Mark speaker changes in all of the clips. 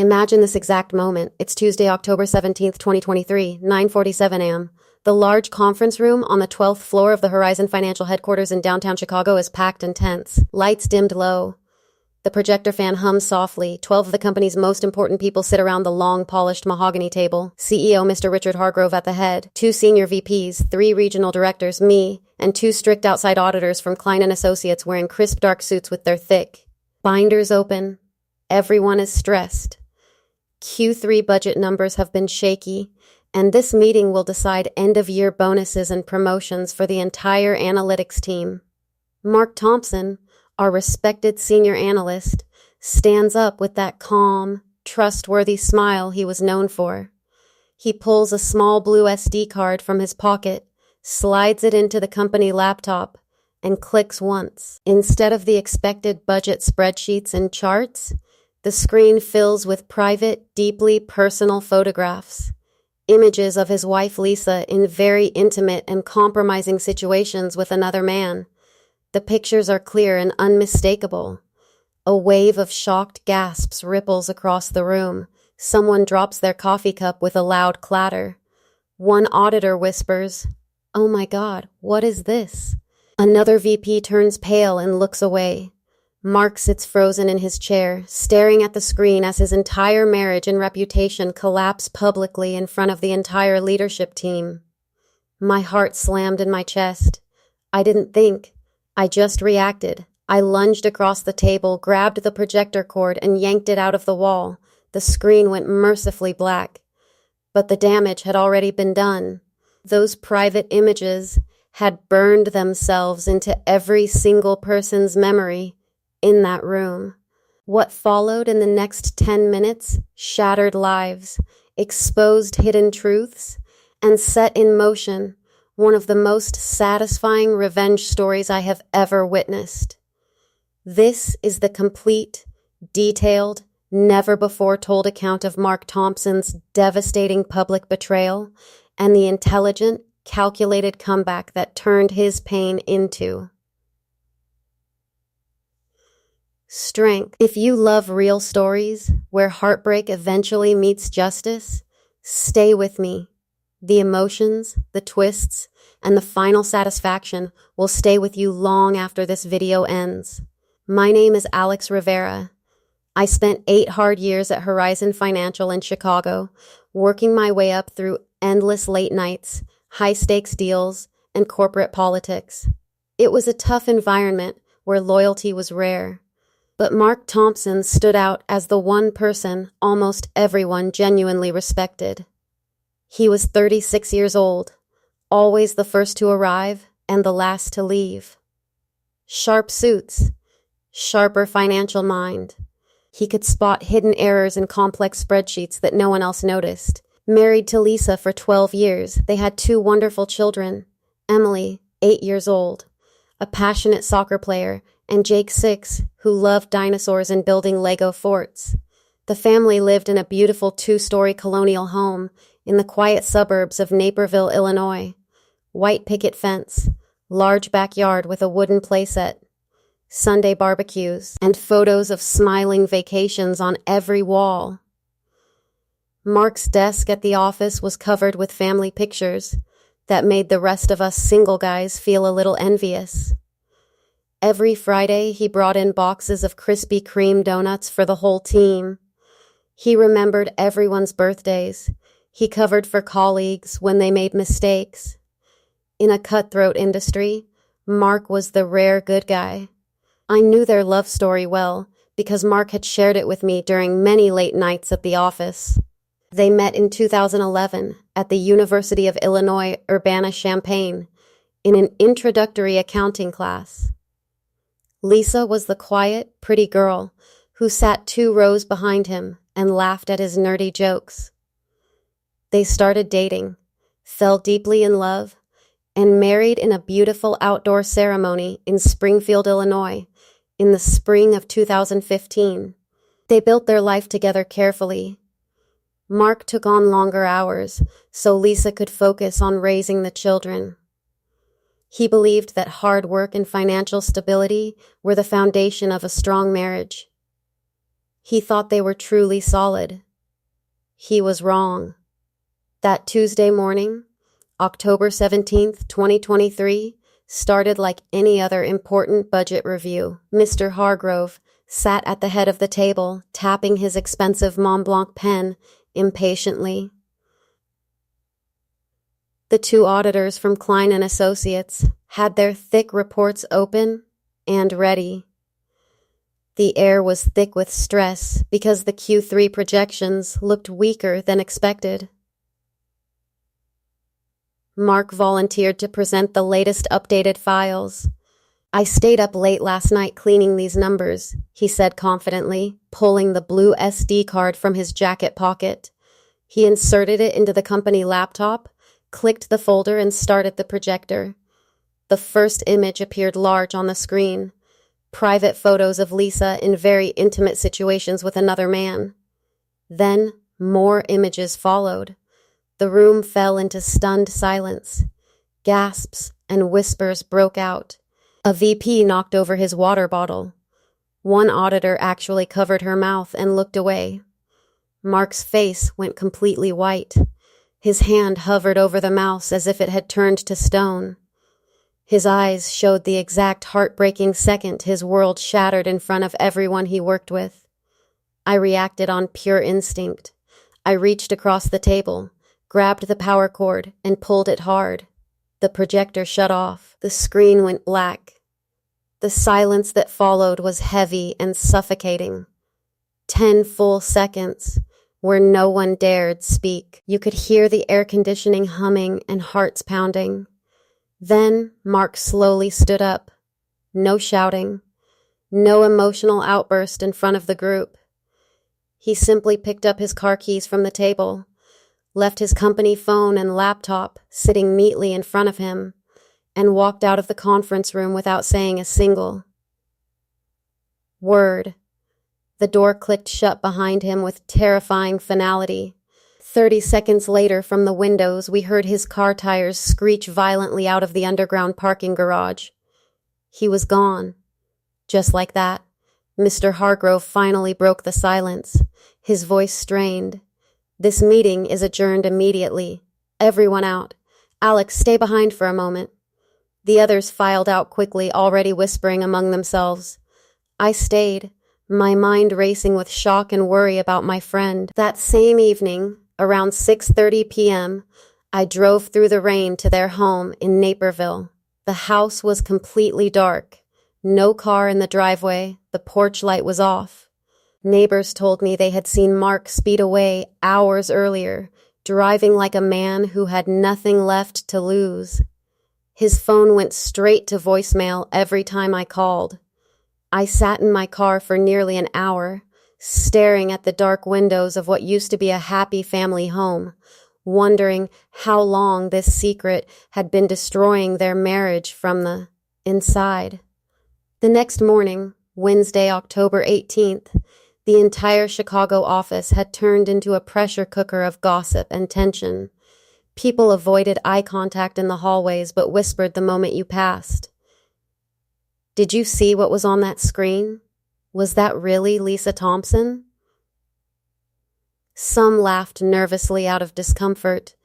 Speaker 1: Imagine this exact moment. It's Tuesday, October 17th, 2023, 9:47 a.m. The large conference room on the 12th floor of the Horizon Financial headquarters in downtown Chicago is packed and tense. Lights dimmed low. The projector fan hums softly. 12 of the company's most important people sit around the long, polished mahogany table. CEO Mr. Richard Hargrove at the head, 2 senior VPs, 3 regional directors, me, and 2 strict outside auditors from Klein & Associates wearing crisp dark suits with their thick binders open. Everyone is stressed. Q3 budget numbers have been shaky, and this meeting will decide end-of-year bonuses and promotions for the entire analytics team. Mark Thompson, our respected senior analyst, stands up with that calm, trustworthy smile he was known for. He pulls a small blue SD card from his pocket, slides it into the company laptop, and clicks once. Instead of the expected budget spreadsheets and charts, the screen fills with private, deeply personal photographs. Images of his wife Lisa in very intimate and compromising situations with another man. The pictures are clear and unmistakable. A wave of shocked gasps ripples across the room. Someone drops their coffee cup with a loud clatter. One auditor whispers, "Oh my God, what is this?" Another VP turns pale and looks away. Mark sits frozen in his chair, staring at the screen as his entire marriage and reputation collapse publicly in front of the entire leadership team. My heart slammed in my chest. I didn't think. I just reacted. I lunged across the table, grabbed the projector cord, and yanked it out of the wall. The screen went mercifully black. But the damage had already been done. Those private images had burned themselves into every single person's memory in that room. What followed in the next 10 minutes shattered lives, exposed hidden truths, and set in motion one of the most satisfying revenge stories I have ever witnessed. This is the complete, detailed, never-before-told account of Mark Thompson's devastating public betrayal and the intelligent, calculated comeback that turned his pain into strength. If you love real stories where heartbreak eventually meets justice, stay with me. The emotions, the twists, and the final satisfaction will stay with you long after this video ends. My name is Alex Rivera. I spent 8 hard years at Horizon Financial in Chicago, working my way up through endless late nights, high-stakes deals, and corporate politics. It was a tough environment where loyalty was rare. But Mark Thompson stood out as the one person almost everyone genuinely respected. He was 36 years old, always the first to arrive and the last to leave. Sharp suits, sharper financial mind. He could spot hidden errors in complex spreadsheets that no one else noticed. Married to Lisa for 12 years, they had 2 wonderful children, Emily, 8 years old, a passionate soccer player, and Jake, 6, who loved dinosaurs and building Lego forts. The family lived in a beautiful 2-story colonial home in the quiet suburbs of Naperville, Illinois. White picket fence, large backyard with a wooden playset, Sunday barbecues, and photos of smiling vacations on every wall. Mark's desk at the office was covered with family pictures that made the rest of us single guys feel a little envious. Every Friday, he brought in boxes of Krispy Kreme donuts for the whole team. He remembered everyone's birthdays. He covered for colleagues when they made mistakes. In a cutthroat industry, Mark was the rare good guy. I knew their love story well because Mark had shared it with me during many late nights at the office. They met in 2011 at the University of Illinois Urbana-Champaign in an introductory accounting class. Lisa was the quiet, pretty girl who sat 2 rows behind him and laughed at his nerdy jokes. They started dating, fell deeply in love, and married in a beautiful outdoor ceremony in Springfield, Illinois, in the spring of 2015. They built their life together carefully. Mark took on longer hours so Lisa could focus on raising the children. He believed that hard work and financial stability were the foundation of a strong marriage. He thought they were truly solid. He was wrong. That Tuesday morning, October 17th, 2023, started like any other important budget review. Mr. Hargrove sat at the head of the table, tapping his expensive Mont Blanc pen impatiently. The two auditors from Klein & Associates had their thick reports open and ready. The air was thick with stress because the Q3 projections looked weaker than expected. Mark volunteered to present the latest updated files. "I stayed up late last night cleaning these numbers," he said confidently, pulling the blue SD card from his jacket pocket. He inserted it into the company laptop, clicked the folder, and started the projector. The first image appeared large on the screen. Private photos of Lisa in very intimate situations with another man. Then more images followed. The room fell into stunned silence. Gasps and whispers broke out. A VP knocked over his water bottle. One auditor actually covered her mouth and looked away. Mark's face went completely white. His hand hovered over the mouse as if it had turned to stone. His eyes showed the exact heartbreaking second his world shattered in front of everyone he worked with. I reacted on pure instinct. I reached across the table, grabbed the power cord, and pulled it hard. The projector shut off. The screen went black. The silence that followed was heavy and suffocating. 10 full seconds where no one dared speak. You could hear the air conditioning humming and hearts pounding. Then Mark slowly stood up. No shouting. No emotional outburst in front of the group. He simply picked up his car keys from the table, left his company phone and laptop sitting neatly in front of him, and walked out of the conference room without saying a single word. The door clicked shut behind him with terrifying finality. 30 seconds later, from the windows, we heard his car tires screech violently out of the underground parking garage. He was gone. Just like that, Mr. Hargrove finally broke the silence. His voice strained. "This meeting is adjourned immediately. Everyone out. Alex, stay behind for a moment." The others filed out quickly, already whispering among themselves. I stayed, my mind racing with shock and worry about my friend. That same evening, around 6:30 p.m., I drove through the rain to their home in Naperville. The house was completely dark. No car in the driveway. The porch light was off. Neighbors told me they had seen Mark speed away hours earlier, driving like a man who had nothing left to lose. His phone went straight to voicemail every time I called. I sat in my car for nearly an hour, staring at the dark windows of what used to be a happy family home, wondering how long this secret had been destroying their marriage from the inside. The next morning, Wednesday, October 18th, the entire Chicago office had turned into a pressure cooker of gossip and tension. People avoided eye contact in the hallways but whispered the moment you passed. "Did you see what was on that screen? Was that really Lisa Thompson?" Some laughed nervously out of discomfort.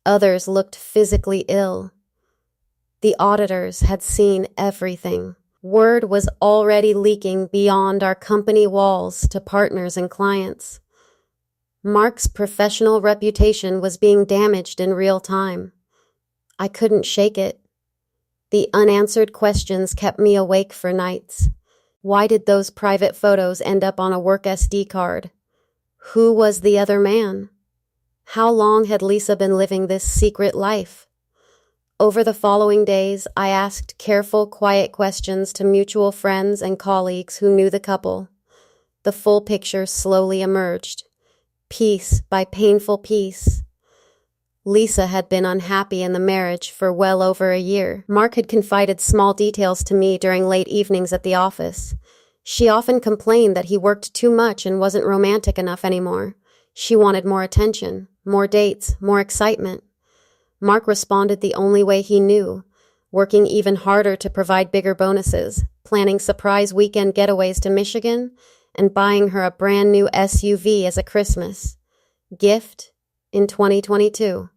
Speaker 1: Others looked physically ill. The auditors had seen everything. Word was already leaking beyond our company walls to partners and clients. Mark's professional reputation was being damaged in real time. I couldn't shake it. The unanswered questions kept me awake for nights. Why did those private photos end up on a work SD card? Who was the other man? How long had Lisa been living this secret life? Over the following days, I asked careful, quiet questions to mutual friends and colleagues who knew the couple. The full picture slowly emerged, piece by painful piece. Lisa had been unhappy in the marriage for well over a year. Mark had confided small details to me during late evenings at the office. She often complained that he worked too much and wasn't romantic enough anymore. She wanted more attention, more dates, more excitement. Mark responded the only way he knew, working even harder to provide bigger bonuses, planning surprise weekend getaways to Michigan, and buying her a brand new SUV as a Christmas gift in 2022.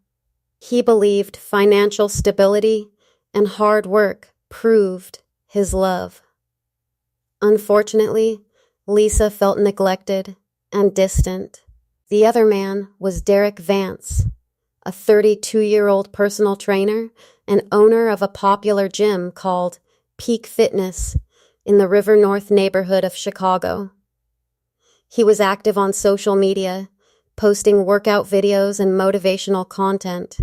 Speaker 1: He believed financial stability and hard work proved his love. Unfortunately, Lisa felt neglected and distant. The other man was Derek Vance, a 32-year-old personal trainer and owner of a popular gym called Peak Fitness in the River North neighborhood of Chicago. He was active on social media, posting workout videos and motivational content.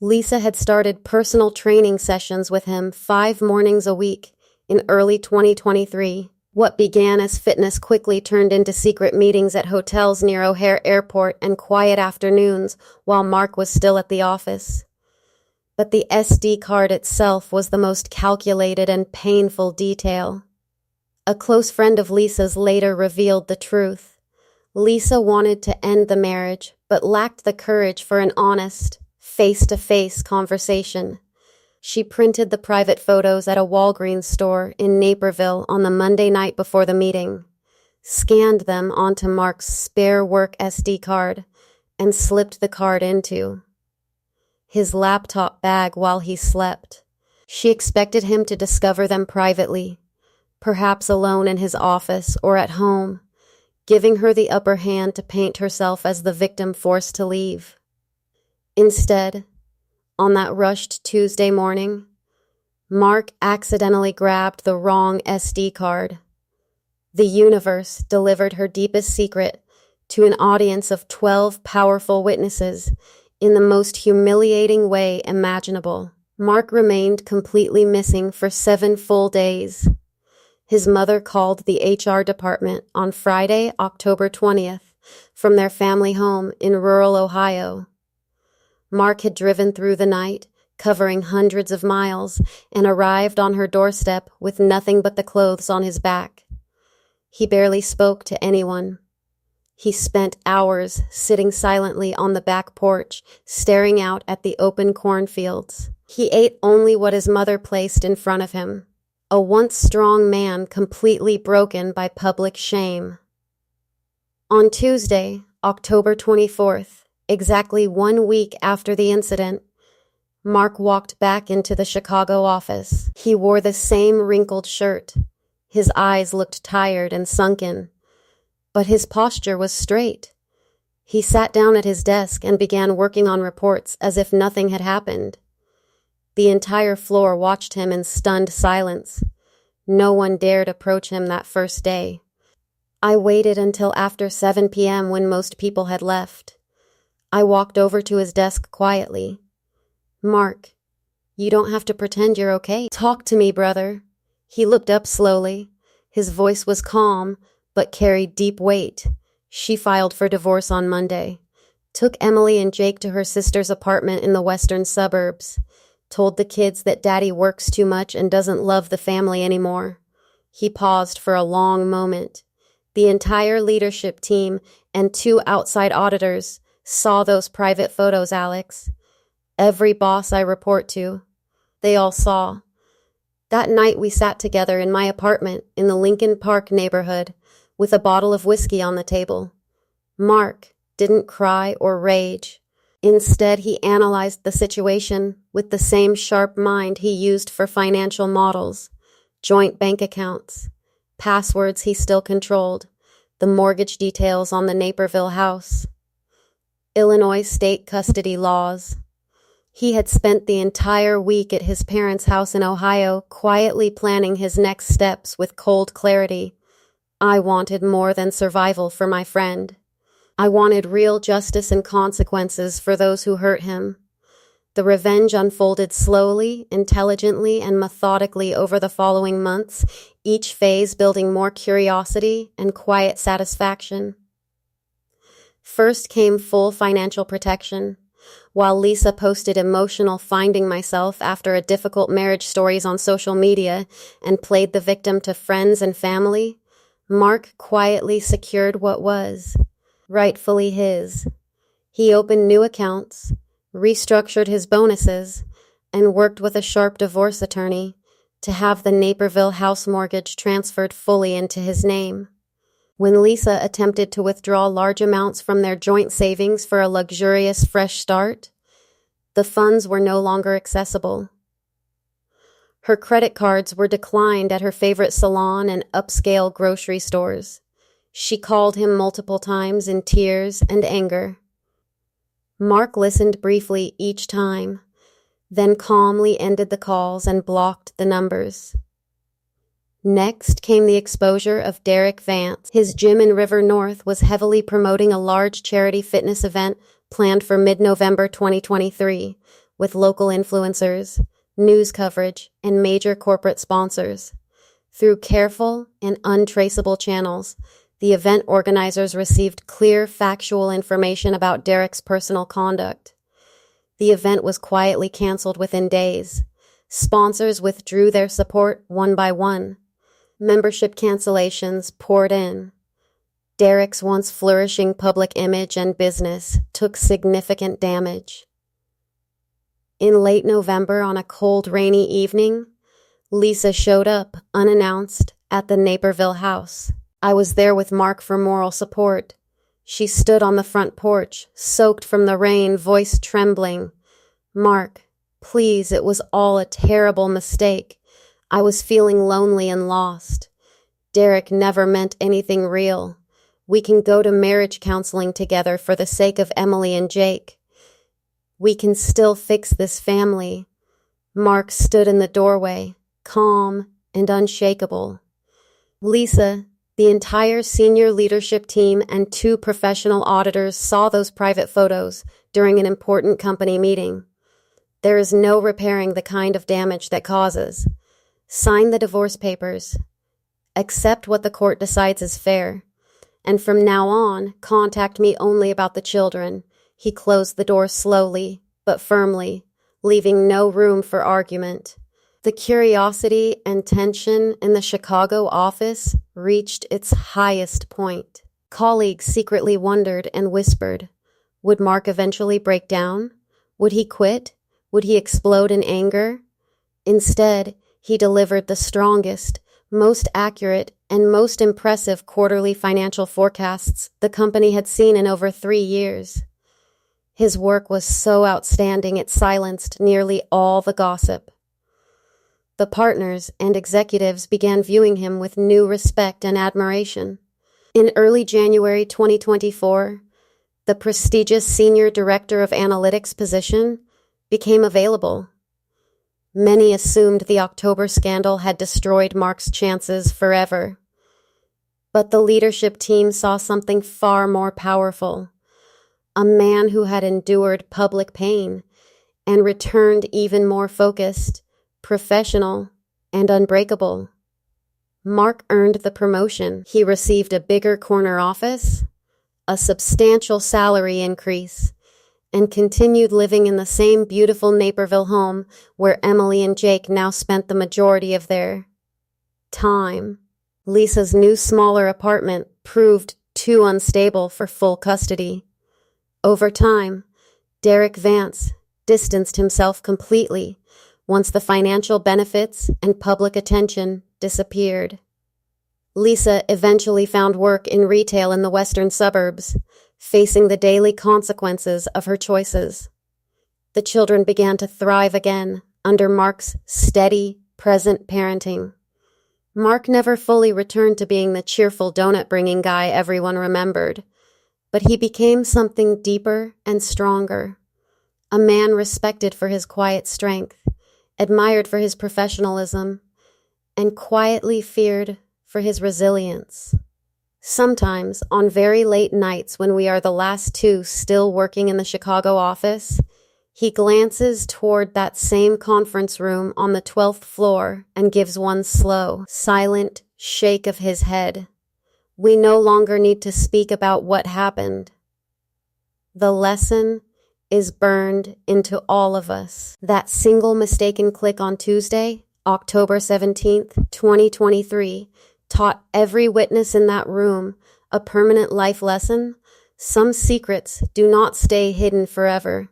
Speaker 1: Lisa had started personal training sessions with him 5 mornings a week in early 2023. What began as fitness quickly turned into secret meetings at hotels near O'Hare Airport and quiet afternoons while Mark was still at the office. But the SD card itself was the most calculated and painful detail. A close friend of Lisa's later revealed the truth. Lisa wanted to end the marriage, but lacked the courage for an honest, face-to-face conversation. She printed the private photos at a Walgreens store in Naperville on the Monday night before the meeting, scanned them onto Mark's spare work SD card, and slipped the card into his laptop bag while he slept. She expected him to discover them privately, perhaps alone in his office or at home, giving her the upper hand to paint herself as the victim forced to leave. Instead, on that rushed Tuesday morning, Mark accidentally grabbed the wrong SD card. The universe delivered her deepest secret to an audience of 12 powerful witnesses in the most humiliating way imaginable. Mark remained completely missing for 7 full days. His mother called the HR department on Friday, October 20th, from their family home in rural Ohio. Mark had driven through the night, covering hundreds of miles, and arrived on her doorstep with nothing but the clothes on his back. He barely spoke to anyone. He spent hours sitting silently on the back porch, staring out at the open cornfields. He ate only what his mother placed in front of him, a once strong man completely broken by public shame. On Tuesday, October 24th, exactly 1 week after the incident, Mark walked back into the Chicago office. He wore the same wrinkled shirt. His eyes looked tired and sunken, but his posture was straight. He sat down at his desk and began working on reports as if nothing had happened. The entire floor watched him in stunned silence. No one dared approach him that first day. I waited until after 7 p.m. when most people had left. I walked over to his desk quietly. "Mark, you don't have to pretend you're okay. Talk to me, brother." He looked up slowly. His voice was calm, but carried deep weight. She filed for divorce on Monday, took Emily and Jake to her sister's apartment in the western suburbs, told the kids that Daddy works too much and doesn't love the family anymore. He paused for a long moment. The entire leadership team and 2 outside auditors saw those private photos, Alex. Every boss I report to, they all saw. That night we sat together in my apartment in the Lincoln Park neighborhood with a bottle of whiskey on the table. Mark didn't cry or rage. Instead, he analyzed the situation with the same sharp mind he used for financial models, joint bank accounts, passwords he still controlled, the mortgage details on the Naperville house, Illinois state custody laws. He had spent the entire week at his parents' house in Ohio, quietly planning his next steps with cold clarity. I wanted more than survival for my friend. I wanted real justice and consequences for those who hurt him. The revenge unfolded slowly, intelligently, and methodically over the following months, each phase building more curiosity and quiet satisfaction. First came full financial protection. While Lisa posted emotional finding myself after a difficult marriage stories on social media and played the victim to friends and family, Mark quietly secured what was rightfully his. He opened new accounts, restructured his bonuses, and worked with a sharp divorce attorney to have the Naperville house mortgage transferred fully into his name. When Lisa attempted to withdraw large amounts from their joint savings for a luxurious fresh start, the funds were no longer accessible. Her credit cards were declined at her favorite salon and upscale grocery stores. She called him multiple times in tears and anger. Mark listened briefly each time, then calmly ended the calls and blocked the numbers. Next came the exposure of Derek Vance. His gym in River North was heavily promoting a large charity fitness event planned for mid-November 2023, with local influencers, news coverage, and major corporate sponsors. Through careful and untraceable channels, the event organizers received clear, factual information about Derek's personal conduct. The event was quietly canceled within days. Sponsors withdrew their support one by one. Membership cancellations poured in. Derek's once flourishing public image and business took significant damage. In late November, on a cold, rainy evening, Lisa showed up, unannounced, at the Naperville house. I was there with Mark for moral support. She stood on the front porch, soaked from the rain, voice trembling. "Mark, please, it was all a terrible mistake. I was feeling lonely and lost. Derek never meant anything real. We can go to marriage counseling together for the sake of Emily and Jake. We can still fix this family." Mark stood in the doorway, calm and unshakable. Lisa, the entire senior leadership team, and 2 professional auditors saw those private photos during an important company meeting. There is no repairing the kind of damage that causes. Sign the divorce papers. Accept what the court decides is fair. And from now on, contact me only about the children. He closed the door slowly, but firmly, leaving no room for argument. The curiosity and tension in the Chicago office reached its highest point. Colleagues secretly wondered and whispered, would Mark eventually break down? Would he quit? Would he explode in anger? Instead, he delivered the strongest, most accurate, and most impressive quarterly financial forecasts the company had seen in over 3 years. His work was so outstanding it silenced nearly all the gossip. The partners and executives began viewing him with new respect and admiration. In early January 2024, the prestigious Senior Director of Analytics position became available. Many assumed the October scandal had destroyed Mark's chances forever. But the leadership team saw something far more powerful. A man who had endured public pain and returned even more focused, professional, and unbreakable. Mark earned the promotion. He received a bigger corner office, a substantial salary increase, and continued living in the same beautiful Naperville home where Emily and Jake now spent the majority of their time. Lisa's new smaller apartment proved too unstable for full custody. Over time, Derek Vance distanced himself completely once the financial benefits and public attention disappeared. Lisa eventually found work in retail in the western suburbs, facing the daily consequences of her choices. The children began to thrive again under Mark's steady, present parenting. Mark never fully returned to being the cheerful donut-bringing guy everyone remembered, but he became something deeper and stronger. A man respected for his quiet strength, admired for his professionalism, and quietly feared for his resilience. Sometimes, on very late nights when we are the last 2 still working in the Chicago office, he glances toward that same conference room on the 12th floor and gives one slow, silent shake of his head. We no longer need to speak about what happened. The lesson is burned into all of us. That single mistaken click on Tuesday, October 17th, 2023, taught every witness in that room a permanent life lesson. Some secrets do not stay hidden forever.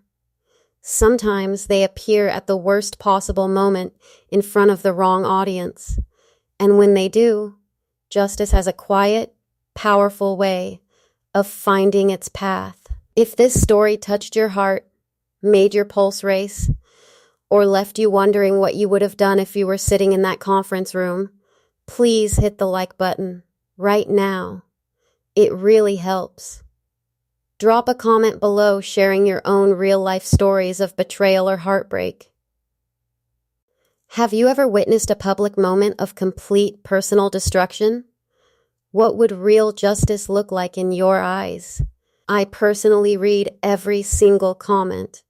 Speaker 1: Sometimes they appear at the worst possible moment in front of the wrong audience. And when they do, justice has a quiet, powerful way of finding its path. If this story touched your heart, made your pulse race, or left you wondering what you would have done if you were sitting in that conference room, please hit the like button right now. It really helps. Drop a comment below sharing your own real-life stories of betrayal or heartbreak. Have you ever witnessed a public moment of complete personal destruction? What would real justice look like in your eyes? I personally read every single comment.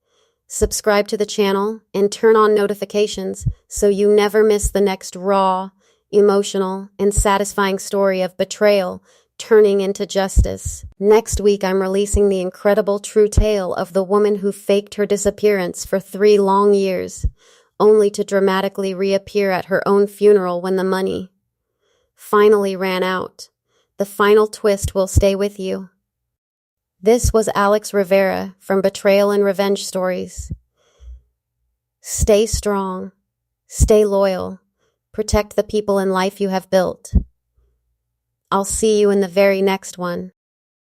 Speaker 1: Subscribe to the channel and turn on notifications so you never miss the next raw, emotional, and satisfying story of betrayal turning into justice. Next week, I'm releasing the incredible true tale of the woman who faked her disappearance for 3 long years, only to dramatically reappear at her own funeral when the money finally ran out. The final twist will stay with you. This was Alex Rivera from Betrayal and Revenge Stories. Stay strong, stay loyal, protect the people and life you have built. I'll see you in the very next one.